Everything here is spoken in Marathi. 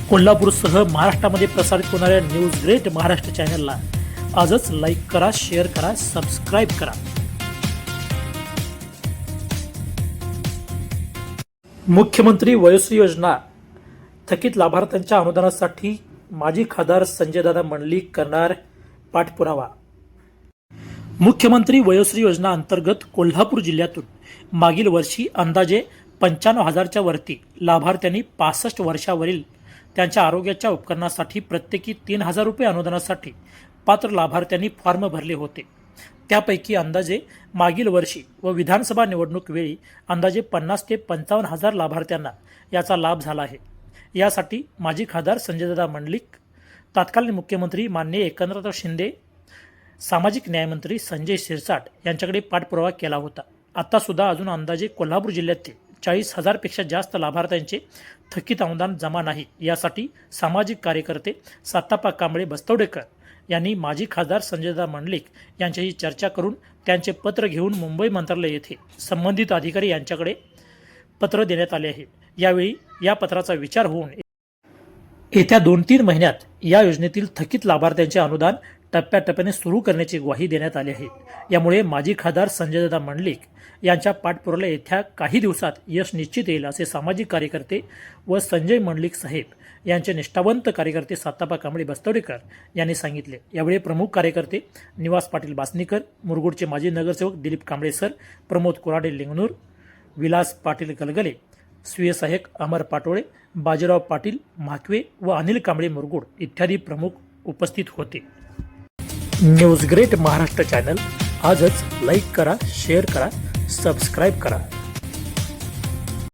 कोल्हापूरसह महाराष्ट्रामध्ये प्रसारित होणाऱ्या न्यूज ग्रेट महाराष्ट्र चॅनलला आजच लाईक करा, शेअर करा, सबस्क्राईब करा। मुख्यमंत्री वयोश्री योजना थकीत लाभार्थ्यांच्या अनुदानासाठी माजी खासदार संजयदादा मंडलिक करणार पाठपुरावा। मुख्यमंत्री वयोश्री योजना अंतर्गत कोल्हापूर जिल्ह्यातून मागील वर्षी अंदाजे 95,000च्या वरती लाभार्थ्यांनी 65 वर्षावरील त्यांच्या आरोग्याच्या उपकरणासाठी प्रत्येकी 3,000 रुपये अनुदानासाठी पात्र लाभार्थ्यांनी फॉर्म भरले होते। त्यापैकी अंदाजे मागील वर्षी व विधानसभा निवडणूक वेळी अंदाजे 50 ते 55,000 लाभार्थ्यांना याचा लाभ झाला आहे। यासाठी माजी खासदार संजयदादा मंडलिक, तत्कालीन मुख्यमंत्री माननीय एकनाथराव शिंदे, सामाजिक न्यायमंत्री संजय शिरसाट यांच्याकडे पाठपुरावा केला होता। आता सुद्धा अजून अंदाजे कोल्हापूर जिल्ह्यातील 40,000पेक्षा जास्त लाभार्थ्यांचे थकीत अनुदान जमा नाही। यासाठी सामाजिक कार्यकर्ते सातापा कांबळे बस्तवडेकर यांनी माजी खासदार संजयदादा मंडलिक यांच्याशी चर्चा करून त्यांचे पत्र घेऊन मुंबई मंत्रालय येथे संबंधित अधिकारी यांच्याकडे पत्र देण्यात आले आहे। यावेळी या पत्राचा विचार होऊन येत्या 2-3 महिन्यात या योजनेतील थकीत लाभार्थ्यांचे अनुदान टप्प्याटप्प्याने सुरू करण्याची ग्वाही देण्यात आली आहे। यामुळे माजी खासदार संजयदादा मंडलिक यांच्या पाठपुराव्याला येत्या काही दिवसात यश निश्चित येईल असे सामाजिक कार्यकर्ते व संजय मंडलिक साहेब यांचे निष्ठावंत कार्यकर्ते सातापा कांबळे बस्तवडेकर यांनी सांगितले। यावेळी प्रमुख कार्यकर्ते निवास पाटील बासनीकर, मुरगुडचे माजी नगरसेवक दिलीप कांबळे सर, प्रमोद कोराडे लिंगनूर, विलास पाटील गलगले, स्वीय सहाय्यक अमर पाटोळे, बाजीराव पाटील म्हाकवे व अनिल कांबळे मुरगुड इत्यादी प्रमुख उपस्थित होते। न्यूज ग्रेट महाराष्ट्र चॅनल आजच लाईक करा, शेअर करा, सबस्क्राईब करा।